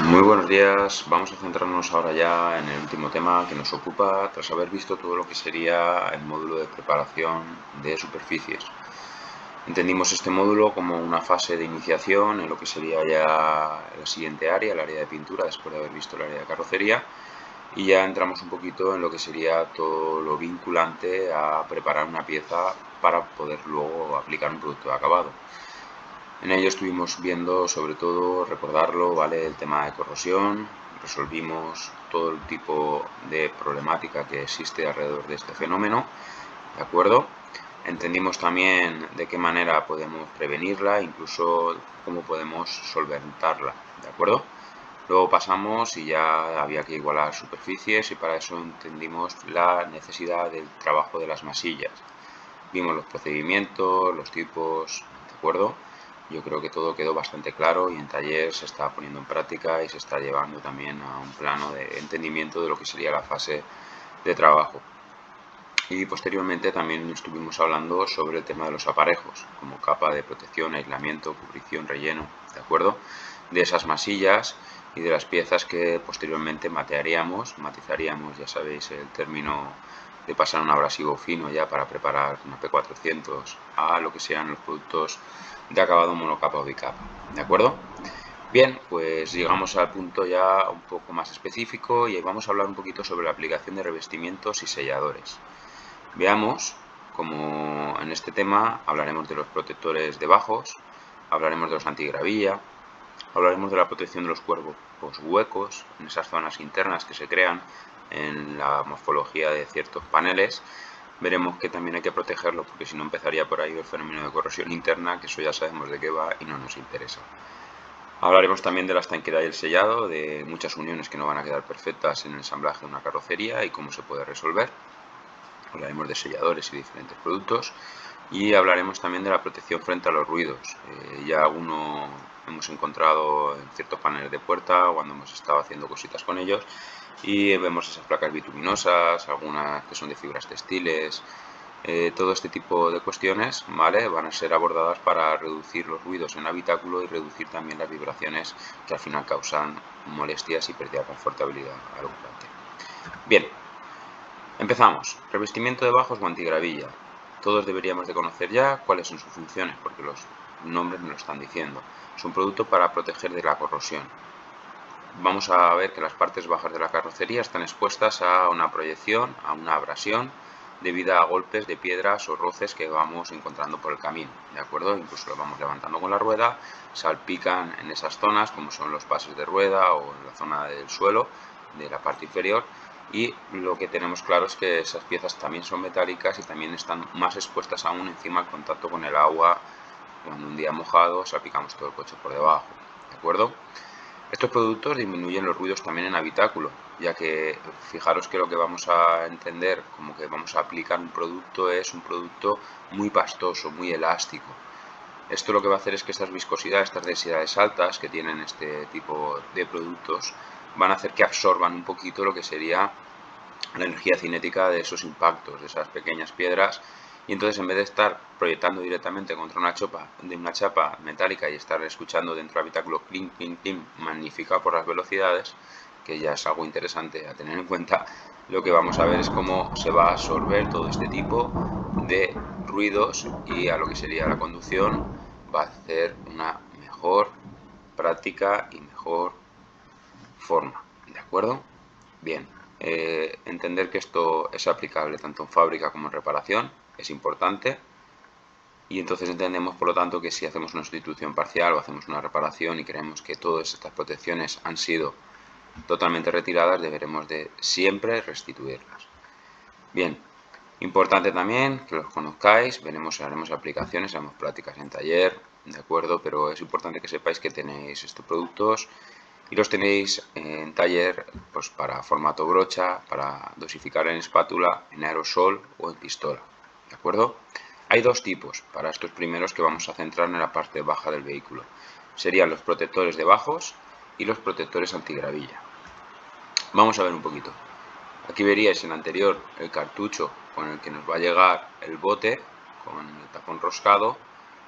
Muy buenos días, vamos a centrarnos ahora ya en el último tema que nos ocupa tras haber visto todo lo que sería el módulo de preparación de superficies. Entendimos este módulo como una fase de iniciación en lo que sería ya la siguiente área, el área de pintura, después de haber visto el área de carrocería, y ya entramos un poquito en lo que sería todo lo vinculante a preparar una pieza para poder luego aplicar un producto de acabado. En ello estuvimos viendo, sobre todo, recordarlo, ¿vale? El tema de corrosión, resolvimos todo el tipo de problemática que existe alrededor de este fenómeno, ¿de acuerdo? Entendimos también de qué manera podemos prevenirla, incluso cómo podemos solventarla, ¿de acuerdo? Luego pasamos y ya había que igualar superficies y para eso entendimos la necesidad del trabajo de las masillas. Vimos los procedimientos, los tipos, ¿de acuerdo? Yo creo que todo quedó bastante claro y en taller se está poniendo en práctica y se está llevando también a un plano de entendimiento de lo que sería la fase de trabajo. Y posteriormente también estuvimos hablando sobre el tema de los aparejos, como capa de protección, aislamiento, cubrición, relleno, ¿de acuerdo? De esas masillas y de las piezas que posteriormente matizaríamos, ya sabéis el término de pasar un abrasivo fino ya para preparar una P400 a lo que sean los productos de acabado monocapa o bicapa, ¿de acuerdo? Bien, pues llegamos al punto ya un poco más específico y vamos a hablar un poquito sobre la aplicación de revestimientos y selladores. Veamos como en este tema hablaremos de los protectores de bajos, hablaremos de los antigravilla, hablaremos de la protección de los cuerpos huecos en esas zonas internas que se crean en la morfología de ciertos paneles. Veremos que también hay que protegerlos porque si no empezaría por ahí el fenómeno de corrosión interna, que eso ya sabemos de qué va y no nos interesa. Hablaremos también de la estanqueidad y el sellado, de muchas uniones que no van a quedar perfectas en el ensamblaje de una carrocería y cómo se puede resolver. Hablaremos de selladores y diferentes productos y hablaremos también de la protección frente a los ruidos. Ya alguno hemos encontrado en ciertos paneles de puerta cuando hemos estado haciendo cositas con ellos y vemos esas placas bituminosas, algunas que son de fibras textiles. Todo este tipo de cuestiones, ¿vale?, van a ser abordadas para reducir los ruidos en el habitáculo y reducir también las vibraciones que al final causan molestias y pérdida de confortabilidad al ocupante. Bien, empezamos. Revestimiento de bajos o antigravilla. Todos deberíamos de conocer ya cuáles son sus funciones, porque los nombres me lo están diciendo. Es un producto para proteger de la corrosión. Vamos a ver que las partes bajas de la carrocería están expuestas a una proyección, a una abrasión, debido a golpes de piedras o roces que vamos encontrando por el camino, ¿de acuerdo? Incluso lo vamos levantando con la rueda, salpican en esas zonas, como son los pases de rueda o en la zona del suelo, de la parte inferior, y lo que tenemos claro es que esas piezas también son metálicas y también están más expuestas aún encima al contacto con el agua. Cuando un día mojado salpicamos todo el coche por debajo, ¿de acuerdo? Estos productos disminuyen los ruidos también en habitáculo, ya que fijaros que lo que vamos a entender como que vamos a aplicar un producto es un producto muy pastoso, muy elástico. Esto lo que va a hacer es que estas viscosidades, estas densidades altas que tienen este tipo de productos, van a hacer que absorban un poquito lo que sería la energía cinética de esos impactos, de esas pequeñas piedras, y entonces en vez de estar proyectando directamente contra una chapa metálica y estar escuchando dentro del habitáculo clink, clink, clink, magnificado por las velocidades, que ya es algo interesante a tener en cuenta, lo que vamos a ver es cómo se va a absorber todo este tipo de ruidos y a lo que sería la conducción va a hacer una mejor práctica y mejor forma, ¿de acuerdo? Bien, entender que esto es aplicable tanto en fábrica como en reparación es importante y entonces entendemos por lo tanto que si hacemos una sustitución parcial o hacemos una reparación y creemos que todas estas protecciones han sido totalmente retiradas, deberemos de siempre restituirlas. Bien, importante también que los conozcáis, haremos aplicaciones, haremos prácticas en taller, de acuerdo, pero es importante que sepáis que tenéis estos productos y los tenéis en taller pues para formato brocha, para dosificar en espátula, en aerosol o en pistola, ¿de acuerdo? Hay dos tipos para estos primeros que vamos a centrar en la parte baja del vehículo. Serían los protectores de bajos y los protectores antigravilla. Vamos a ver un poquito. Aquí veríais en anterior el cartucho con el que nos va a llegar el bote con el tapón roscado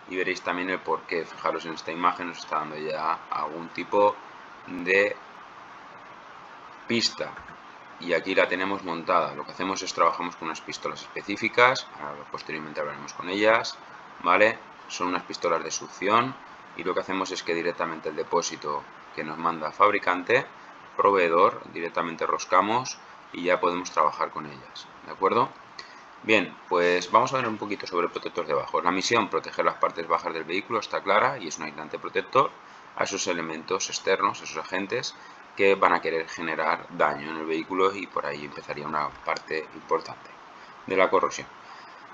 y veréis también el porqué. Fijaros en esta imagen, nos está dando ya algún tipo de pista, y aquí la tenemos montada. Lo que hacemos es trabajamos con unas pistolas específicas, ahora posteriormente hablaremos con ellas, ¿vale? Son unas pistolas de succión y lo que hacemos es que directamente el depósito que nos manda fabricante, proveedor, directamente roscamos y ya podemos trabajar con ellas, ¿de acuerdo? Bien, pues vamos a ver un poquito sobre el protector de bajos. La misión, proteger las partes bajas del vehículo, está clara y es un aislante protector a esos elementos externos, esos agentes que van a querer generar daño en el vehículo y por ahí empezaría una parte importante de la corrosión.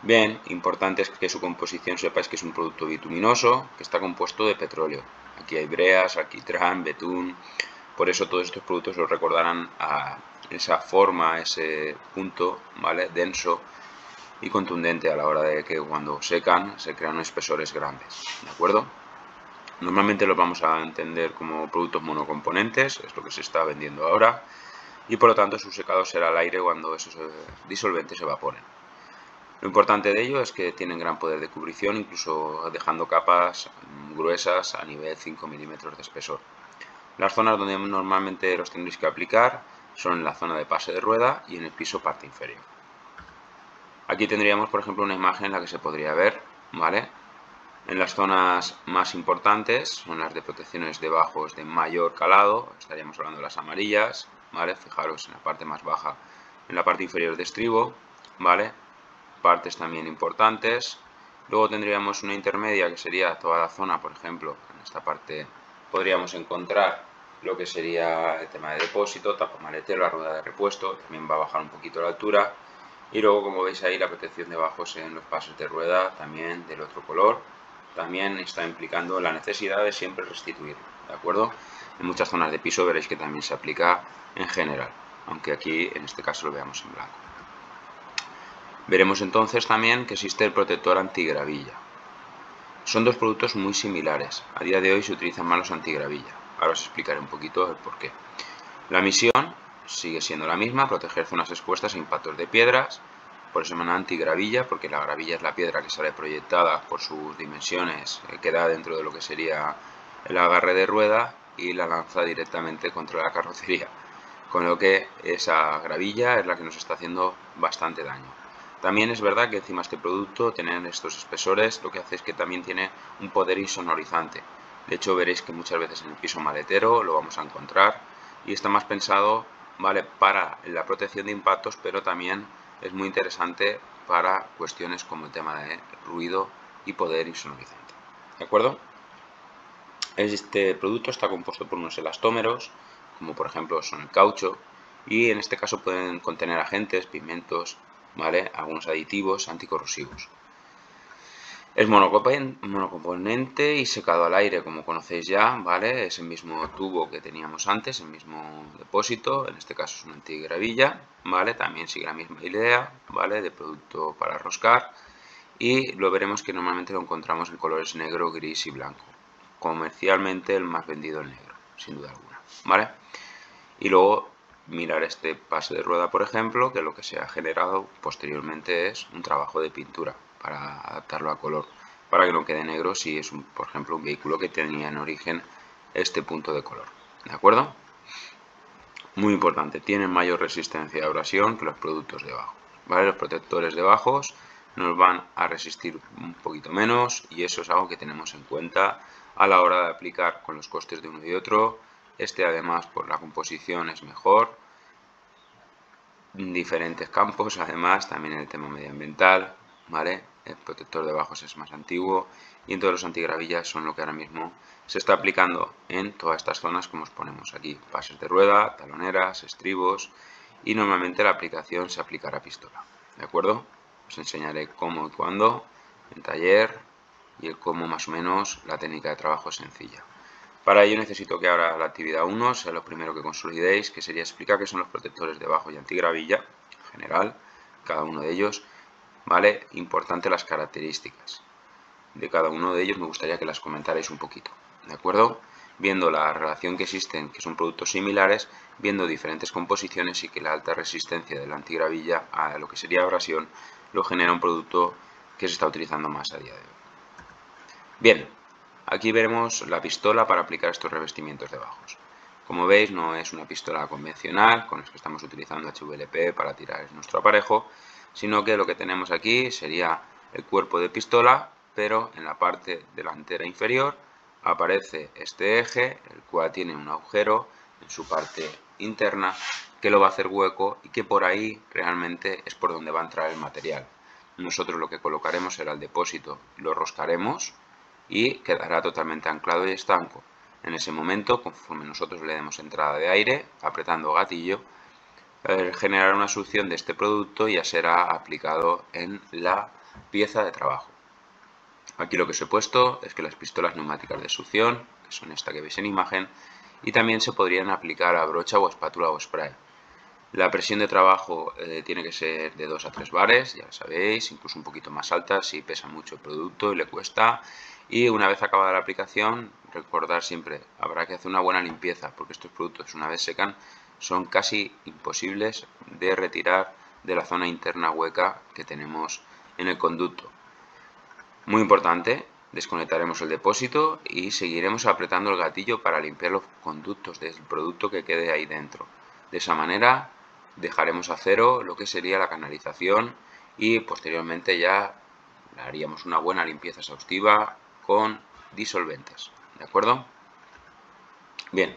Bien, importante es que su composición sepáis que es un producto bituminoso que está compuesto de petróleo. Aquí hay breas, alquitrán, betún. Por eso todos estos productos os recordarán a esa forma, ese punto, ¿vale? Denso y contundente a la hora de que cuando secan se crean espesores grandes, ¿de acuerdo? Normalmente los vamos a entender como productos monocomponentes, es lo que se está vendiendo ahora, y por lo tanto su secado será al aire cuando esos disolventes se evaporen. Lo importante de ello es que tienen gran poder de cubrición, incluso dejando capas gruesas a nivel 5 milímetros de espesor. Las zonas donde normalmente los tendréis que aplicar son en la zona de pase de rueda y en el piso parte inferior. Aquí tendríamos, por ejemplo, una imagen en la que se podría ver, ¿vale? En las zonas más importantes son las de protecciones de bajos de mayor calado, estaríamos hablando de las amarillas, ¿vale? Fijaros en la parte más baja, en la parte inferior de estribo, ¿vale? Partes también importantes. Luego tendríamos una intermedia que sería toda la zona, por ejemplo, en esta parte podríamos encontrar lo que sería el tema de depósito, tapomaletero, la rueda de repuesto, también va a bajar un poquito la altura. Y luego, como veis ahí, la protección de bajos en los pases de rueda, también del otro color, también está implicando la necesidad de siempre restituirlo, ¿de acuerdo? En muchas zonas de piso veréis que también se aplica en general, aunque aquí en este caso lo veamos en blanco. Veremos entonces también que existe el protector antigravilla. Son dos productos muy similares. A día de hoy se utilizan más los antigravilla. Ahora os explicaré un poquito el porqué. La misión sigue siendo la misma, proteger zonas expuestas a impactos de piedras. Por eso se llama antigravilla, porque la gravilla es la piedra que sale proyectada por sus dimensiones, que da dentro de lo que sería el agarre de rueda y la lanza directamente contra la carrocería. Con lo que esa gravilla es la que nos está haciendo bastante daño. También es verdad que encima este producto, tener estos espesores, lo que hace es que también tiene un poder insonorizante. De hecho, veréis que muchas veces en el piso maletero lo vamos a encontrar y está más pensado, ¿vale?, para la protección de impactos, pero también es muy interesante para cuestiones como el tema de ruido y poder insonorizante. ¿De acuerdo? Este producto está compuesto por unos elastómeros, como por ejemplo son el caucho, y en este caso pueden contener agentes, pigmentos, ¿vale?, algunos aditivos anticorrosivos. Es monocomponente y secado al aire, como conocéis ya, ¿vale? Es el mismo tubo que teníamos antes, el mismo depósito, en este caso es una antigravilla, ¿vale? También sigue la misma idea, ¿vale?, de producto para roscar, y lo veremos que normalmente lo encontramos en colores negro, gris y blanco. Comercialmente el más vendido el negro, sin duda alguna, ¿vale? Y luego mirar este pase de rueda, por ejemplo, que lo que se ha generado posteriormente es un trabajo de pintura para adaptarlo a color, para que no quede negro si es, por ejemplo, un vehículo que tenía en origen este punto de color, ¿de acuerdo? Muy importante, tienen mayor resistencia a abrasión que los productos de bajos, ¿vale? Los protectores de bajos nos van a resistir un poquito menos y eso es algo que tenemos en cuenta a la hora de aplicar con los costes de uno y otro. Este además por la composición es mejor, en diferentes campos, además también en el tema medioambiental, ¿vale? El protector de bajos es más antiguo y entonces los antigravillas son lo que ahora mismo se está aplicando en todas estas zonas, como os ponemos aquí, pases de rueda, taloneras, estribos, y normalmente la aplicación se aplicará a pistola, ¿de acuerdo? Os enseñaré cómo y cuándo en taller y el cómo más o menos la técnica de trabajo es sencilla. Para ello necesito que ahora la actividad 1 sea lo primero que consolidéis, que sería explicar qué son los protectores de bajo y antigravilla, en general, cada uno de ellos, ¿vale? Importante las características de cada uno de ellos, me gustaría que las comentarais un poquito, ¿de acuerdo? Viendo la relación que existen, que son productos similares, viendo diferentes composiciones y que la alta resistencia de la antigravilla a lo que sería abrasión lo genera un producto que se está utilizando más a día de hoy. Bien, aquí veremos la pistola para aplicar estos revestimientos de bajos. Como veis, no es una pistola convencional con la que estamos utilizando HVLP para tirar nuestro aparejo, sino que lo que tenemos aquí sería el cuerpo de pistola, pero en la parte delantera inferior aparece este eje, el cual tiene un agujero en su parte interna que lo va a hacer hueco y que por ahí realmente es por donde va a entrar el material. Nosotros lo que colocaremos será el depósito, lo roscaremos y quedará totalmente anclado y estanco. En ese momento, conforme nosotros le demos entrada de aire, apretando gatillo, generará una succión de este producto y ya será aplicado en la pieza de trabajo. Aquí lo que os he puesto es que las pistolas neumáticas de succión, que son esta que veis en imagen, y también se podrían aplicar a brocha o espátula o spray. La presión de trabajo tiene que ser de 2 a 3 bares, ya lo sabéis, incluso un poquito más alta si pesa mucho el producto y le cuesta. Y una vez acabada la aplicación, recordar siempre, habrá que hacer una buena limpieza, porque estos productos una vez secan son casi imposibles de retirar de la zona interna hueca que tenemos en el conducto. Muy importante, desconectaremos el depósito y seguiremos apretando el gatillo para limpiar los conductos del producto que quede ahí dentro. De esa manera dejaremos a cero lo que sería la canalización y posteriormente ya haríamos una buena limpieza exhaustiva con disolventes. ¿De acuerdo? Bien,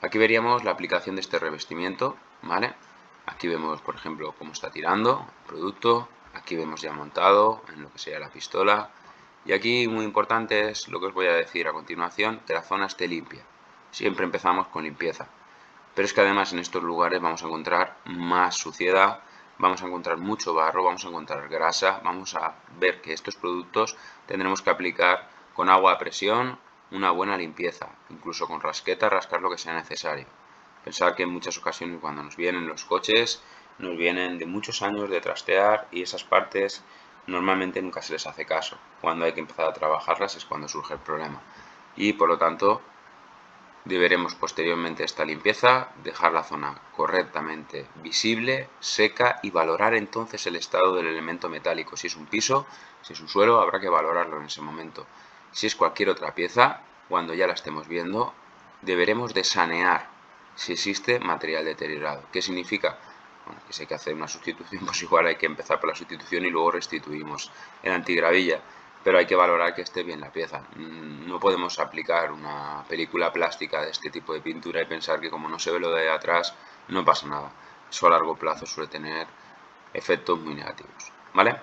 aquí veríamos la aplicación de este revestimiento, ¿vale? Aquí vemos, por ejemplo, cómo está tirando el producto. Aquí vemos ya montado en lo que sería la pistola. Y aquí muy importante es lo que os voy a decir a continuación, que la zona esté limpia. Siempre empezamos con limpieza. Pero es que además en estos lugares vamos a encontrar más suciedad, vamos a encontrar mucho barro, vamos a encontrar grasa, vamos a ver que estos productos tendremos que aplicar con agua a presión una buena limpieza, incluso con rasqueta rascar lo que sea necesario. Pensar que en muchas ocasiones cuando nos vienen los coches, nos vienen de muchos años de trastear y esas partes normalmente nunca se les hace caso. Cuando hay que empezar a trabajarlas es cuando surge el problema. Y por lo tanto, deberemos posteriormente esta limpieza, dejar la zona correctamente visible, seca y valorar entonces el estado del elemento metálico. Si es un piso, si es un suelo, habrá que valorarlo en ese momento. Si es cualquier otra pieza, cuando ya la estemos viendo, deberemos de sanear si existe material deteriorado. ¿Qué significa? Bueno, que si hay que hacer una sustitución, pues igual hay que empezar por la sustitución y luego restituimos el antigravilla. Pero hay que valorar que esté bien la pieza. No podemos aplicar una película plástica de este tipo de pintura y pensar que como no se ve lo de atrás, no pasa nada. Eso a largo plazo suele tener efectos muy negativos, ¿vale?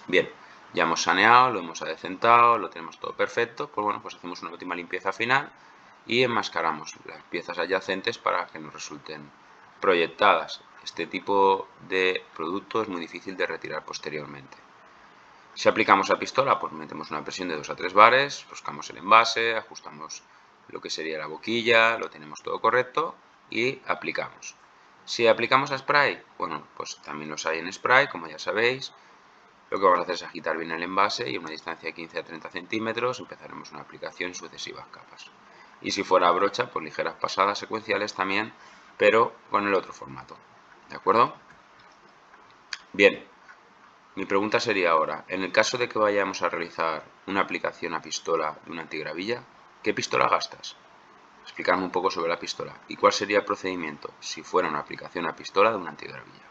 Bien, ya hemos saneado, lo hemos adecentado, lo tenemos todo perfecto. Pues bueno, pues hacemos una última limpieza final y enmascaramos las piezas adyacentes para que nos resulten proyectadas. Este tipo de producto es muy difícil de retirar posteriormente. Si aplicamos la pistola, pues metemos una presión de 2 a 3 bares, buscamos el envase, ajustamos lo que sería la boquilla, lo tenemos todo correcto y aplicamos. Si aplicamos a spray, bueno, pues también los hay en spray, como ya sabéis. Lo que vamos a hacer es agitar bien el envase y a una distancia de 15 a 30 centímetros empezaremos una aplicación en sucesivas capas. Y si fuera a brocha, pues ligeras pasadas secuenciales también, pero con el otro formato. ¿De acuerdo? Bien. Mi pregunta sería ahora, en el caso de que vayamos a realizar una aplicación a pistola de una antigravilla, ¿qué pistola gastas? Explicarme un poco sobre la pistola y cuál sería el procedimiento si fuera una aplicación a pistola de una antigravilla.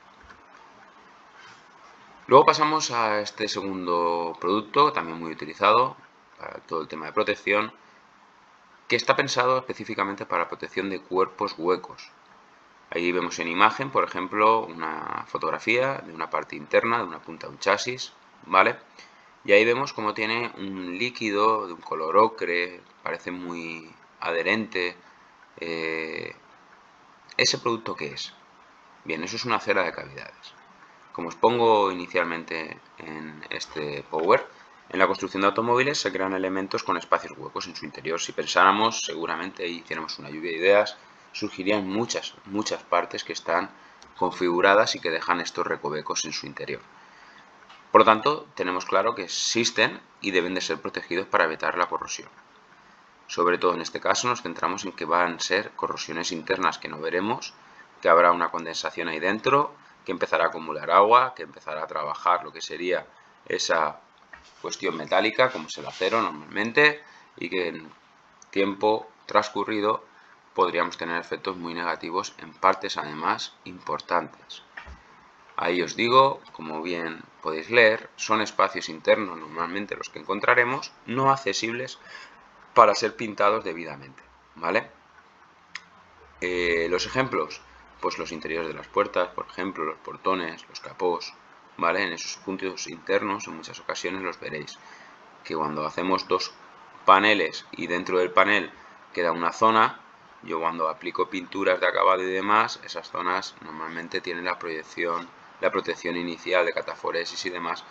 Luego pasamos a este segundo producto, también muy utilizado para todo el tema de protección, que está pensado específicamente para la protección de cuerpos huecos. Ahí vemos en imagen, por ejemplo, una fotografía de una parte interna, de una punta de un chasis, ¿vale? Y ahí vemos cómo tiene un líquido de un color ocre, parece muy adherente. ¿Ese producto qué es? Bien, eso es una cera de cavidades. Como os pongo inicialmente en este Power, en la construcción de automóviles se crean elementos con espacios huecos en su interior. Si pensáramos, seguramente y hiciéramos una lluvia de ideas, surgirían muchas partes que están configuradas y que dejan estos recovecos en su interior. Por lo tanto, tenemos claro que existen y deben de ser protegidos para evitar la corrosión. Sobre todo en este caso nos centramos en que van a ser corrosiones internas que no veremos, que habrá una condensación ahí dentro, que empezará a acumular agua, que empezará a trabajar lo que sería esa cuestión metálica, como es el acero normalmente, y que en tiempo transcurrido podríamos tener efectos muy negativos en partes además importantes. Ahí os digo, como bien podéis leer, son espacios internos normalmente los que encontraremos no accesibles para ser pintados debidamente, ¿vale? Los ejemplos, pues los interiores de las puertas, por ejemplo, los portones, los capós, ¿vale? En esos puntos internos en muchas ocasiones los veréis, que cuando hacemos dos paneles y dentro del panel queda una zona, yo cuando aplico pinturas de acabado y demás, esas zonas normalmente tienen la protección inicial de cataforesis y demás,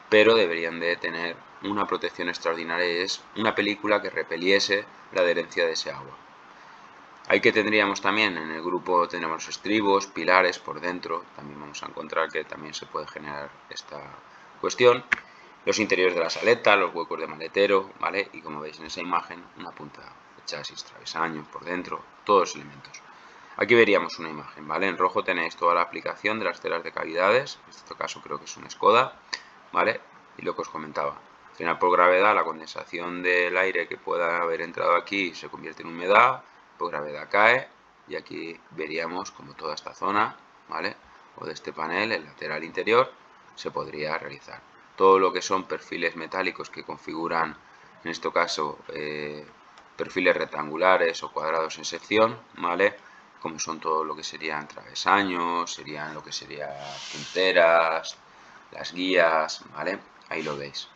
pero deberían de tener una protección extraordinaria y es una película que repeliese la adherencia de ese agua. Ahí que tendríamos también, en el grupo tenemos los estribos, pilares por dentro, también vamos a encontrar que también se puede generar esta cuestión. Los interiores de las aletas, los huecos de maletero, ¿vale? Y como veis en esa imagen, una punta de chasis, travesaño por dentro, todos los elementos. Aquí veríamos una imagen, ¿vale? En rojo tenéis toda la aplicación de las telas de cavidades, en este caso creo que es un Skoda, ¿vale? Y lo que os comentaba, al final por gravedad la condensación del aire que pueda haber entrado aquí se convierte en humedad, por gravedad cae y aquí veríamos como toda esta zona, ¿vale? O de este panel, el lateral interior, se podría realizar. Todo lo que son perfiles metálicos que configuran, en este caso, perfiles rectangulares o cuadrados en sección, ¿vale? Como son todo lo que serían travesaños, serían lo que serían punteras, las guías, ¿vale? Ahí lo veis.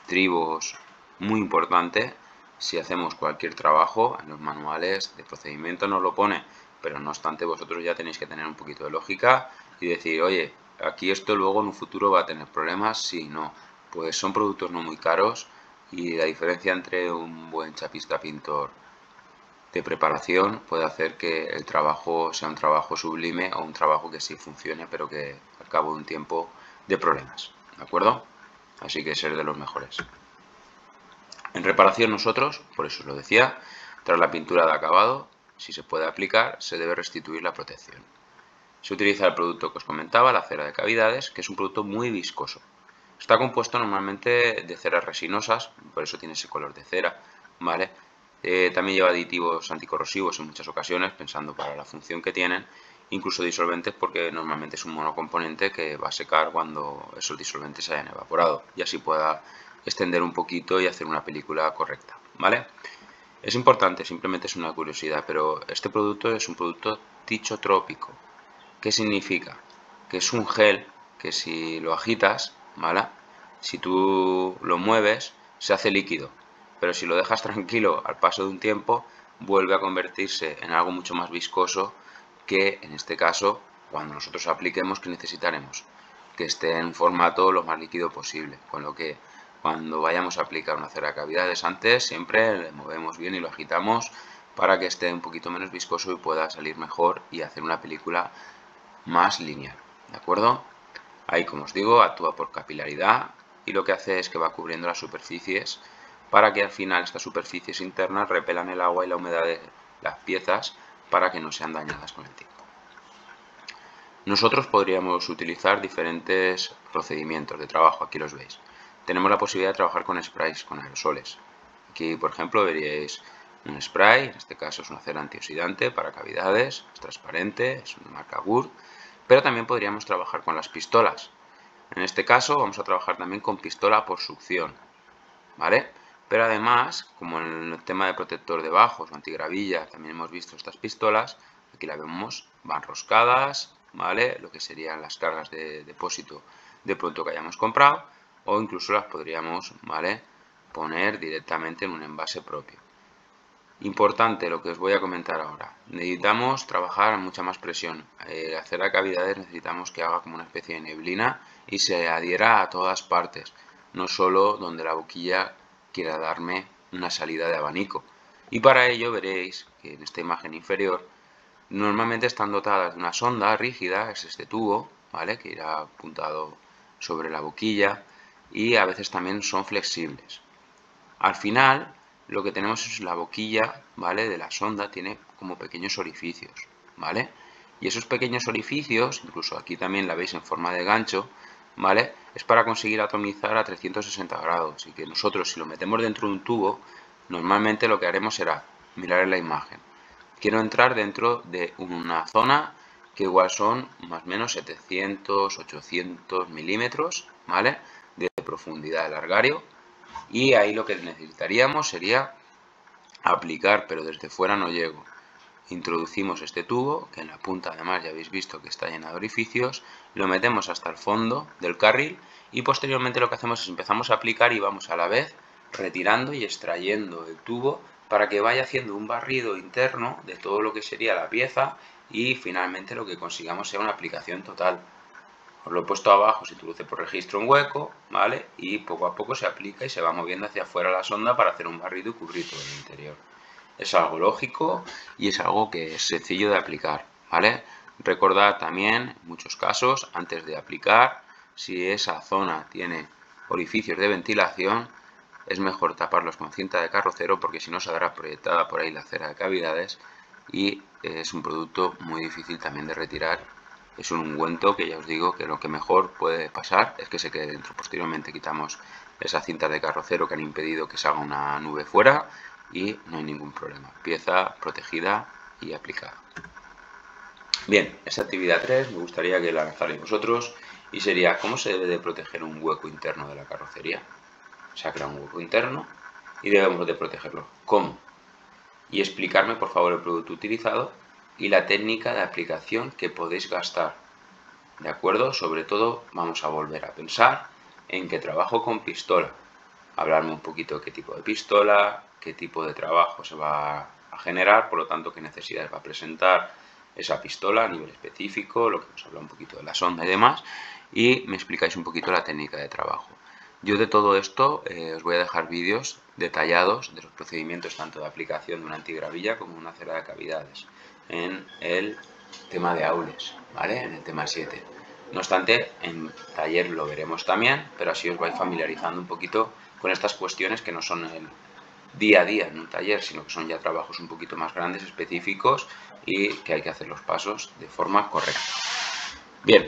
Tribos, muy importante. Si hacemos cualquier trabajo, en los manuales de procedimiento nos lo pone, pero no obstante vosotros ya tenéis que tener un poquito de lógica y decir, oye, aquí esto luego en un futuro va a tener problemas, sí, no. Pues son productos no muy caros y la diferencia entre un buen chapista pintor de preparación puede hacer que el trabajo sea un trabajo sublime o un trabajo que sí funcione, pero que al cabo de un tiempo dé problemas, ¿de acuerdo? Así que ser de los mejores. En reparación nosotros, por eso os lo decía, tras la pintura de acabado, si se puede aplicar, se debe restituir la protección. Se utiliza el producto que os comentaba, la cera de cavidades, que es un producto muy viscoso. Está compuesto normalmente de ceras resinosas, por eso tiene ese color de cera, ¿vale? También lleva aditivos anticorrosivos en muchas ocasiones, pensando para la función que tienen, incluso disolventes porque normalmente es un monocomponente que va a secar cuando esos disolventes se hayan evaporado y así pueda extender un poquito y hacer una película correcta, ¿vale? Es importante, simplemente es una curiosidad, pero este producto es un producto tichotrópico. ¿Qué significa? Que es un gel que si lo agitas, ¿vale? Si tú lo mueves, se hace líquido, pero si lo dejas tranquilo al paso de un tiempo, vuelve a convertirse en algo mucho más viscoso que, en este caso, cuando nosotros apliquemos, que necesitaremos que esté en un formato lo más líquido posible, con lo que cuando vayamos a aplicar una cera de cavidades antes, siempre le movemos bien y lo agitamos para que esté un poquito menos viscoso y pueda salir mejor y hacer una película más lineal, ¿de acuerdo? Ahí, como os digo, actúa por capilaridad y lo que hace es que va cubriendo las superficies para que al final estas superficies internas repelan el agua y la humedad de las piezas para que no sean dañadas con el tiempo. Nosotros podríamos utilizar diferentes procedimientos de trabajo, aquí los veis. Tenemos la posibilidad de trabajar con sprays, con aerosoles. Aquí, por ejemplo, veríais un spray, en este caso es una cera antioxidante para cavidades, es transparente, es una marca GUR, pero también podríamos trabajar con las pistolas. En este caso vamos a trabajar también con pistola por succión, ¿vale? Pero además, como en el tema de protector de bajos o antigravilla, también hemos visto estas pistolas, aquí la vemos, van roscadas, ¿vale? Lo que serían las cargas de depósito de producto que hayamos comprado, o incluso las podríamos, ¿vale?, poner directamente en un envase propio. Importante lo que os voy a comentar ahora. Necesitamos trabajar a mucha más presión. Hacer a cavidades necesitamos que haga como una especie de neblina y se adhiera a todas partes, no solo donde la boquilla quiera darme una salida de abanico. Y para ello veréis que en esta imagen inferior normalmente están dotadas de una sonda rígida, es este tubo, ¿vale?, que irá apuntado sobre la boquilla, y a veces también son flexibles. Al final lo que tenemos es la boquilla, ¿vale?, de la sonda tiene como pequeños orificios, ¿vale? Y esos pequeños orificios, incluso aquí también la veis en forma de gancho, ¿vale?, es para conseguir atomizar a 360 grados y que nosotros, si lo metemos dentro de un tubo, normalmente lo que haremos será mirar en la imagen. quiero entrar dentro de una zona que igual son más o menos 700, 800 milímetros, ¿vale?, de profundidad de largario, y ahí lo que necesitaríamos sería aplicar, pero desde fuera no llego. Introducimos este tubo, que en la punta además ya habéis visto que está lleno de orificios, lo metemos hasta el fondo del carril y posteriormente lo que hacemos es empezamos a aplicar y vamos a la vez retirando y extrayendo el tubo para que vaya haciendo un barrido interno de todo lo que sería la pieza y finalmente lo que consigamos sea una aplicación total. Os lo he puesto abajo, se introduce por registro un hueco, ¿vale? Y poco a poco se aplica y se va moviendo hacia afuera la sonda para hacer un barrido y cubrir todo el interior. Es algo lógico y es algo que es sencillo de aplicar, ¿vale? Recordad también, en muchos casos, antes de aplicar, si esa zona tiene orificios de ventilación, es mejor taparlos con cinta de carrocero porque si no saldrá proyectada por ahí la cera de cavidades y es un producto muy difícil también de retirar. Es un ungüento que ya os digo que lo que mejor puede pasar es que se quede dentro. Posteriormente quitamos esa cinta de carrocero que han impedido que salga una nube fuera y no hay ningún problema. Pieza protegida y aplicada. Bien, esta actividad 3 me gustaría que la lanzarais vosotros y sería ¿cómo se debe de proteger un hueco interno de la carrocería? Se ha creado un hueco interno y debemos de protegerlo. ¿Cómo? Y explicarme por favor el producto utilizado y la técnica de aplicación que podéis gastar. ¿De acuerdo? Sobre todo vamos a volver a pensar en que trabajo con pistola. Hablarme un poquito de qué tipo de pistola, qué tipo de trabajo se va a generar, por lo tanto qué necesidades va a presentar esa pistola a nivel específico, lo que nos habla un poquito de la sonda y demás, y me explicáis un poquito la técnica de trabajo. Yo de todo esto os voy a dejar vídeos detallados de los procedimientos tanto de aplicación de una antigravilla como una cera de cavidades en el tema de aules, ¿vale? En el tema 7. No obstante, en taller lo veremos también, pero así os vais familiarizando un poquito con estas cuestiones que no son el día a día en un taller, sino que son ya trabajos un poquito más grandes, específicos y que hay que hacer los pasos de forma correcta. Bien,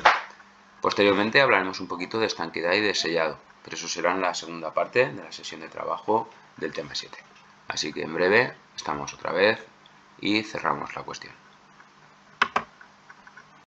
posteriormente hablaremos un poquito de estanqueidad y de sellado, pero eso será en la segunda parte de la sesión de trabajo del tema 7. Así que en breve estamos otra vez y cerramos la cuestión.